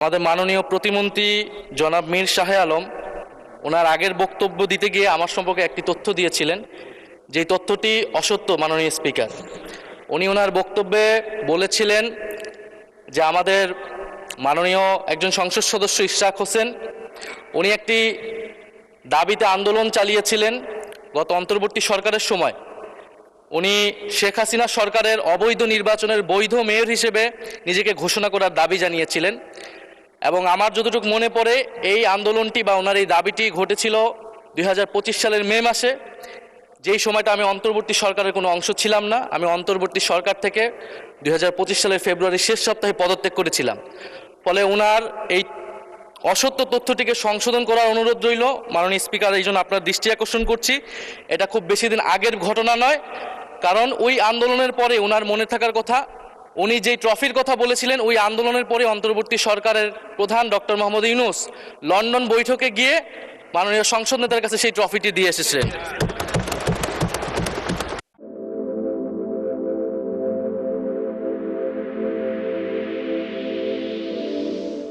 আমাদের মাননীয় প্রতিমন্ত্রী জনাব মীর শাহে আলম ওনার আগের বক্তব্য দিতে গিয়ে আমার সম্পর্কে একটি তথ্য দিয়েছিলেন, যেই তথ্যটি অসত্য। মাননীয় স্পিকার, উনি ওনার বক্তব্যে বলেছিলেন যে আমাদের মাননীয় একজন সংসদ সদস্য ইশরাক হোসেন উনি একটি দাবিতে আন্দোলন চালিয়েছিলেন গত অন্তর্বর্তী সরকারের সময়। উনি শেখ হাসিনা সরকারের অবৈধ নির্বাচনের বৈধ মেয়র হিসেবে নিজেকে ঘোষণা করার দাবি জানিয়েছিলেন। এবং আমার যতটুকু মনে পড়ে এই আন্দোলনটি বা ওনার এই দাবিটি ঘটেছিল 2025 সালের মে মাসে, যেই সময়টা আমি অন্তর্বর্তী সরকারের কোনো অংশ ছিলাম না। আমি অন্তর্বর্তী সরকার থেকে 2025 সালের ফেব্রুয়ারির শেষ সপ্তাহে পদত্যাগ করেছিলাম। ফলে ওনার এই অসত্য তথ্যটিকে সংশোধন করার অনুরোধ রইল মাননীয় স্পিকার। এই জন্য আপনার দৃষ্টি আকর্ষণ করছি, এটা খুব বেশি দিন আগের ঘটনা নয়। কারণ ওই আন্দোলনের পরে ওনার মনে থাকার কথা, উনি যেই ট্রফির কথা বলেছিলেন ওই আন্দোলনের পরে অন্তর্বর্তী সরকারের প্রধান ডক্টর মোহাম্মদ ইউনূস লন্ডন বৈঠকে গিয়ে মাননীয় সংসদ নেতার কাছে সেই ট্রফিটি দিয়ে এসেছিলেন।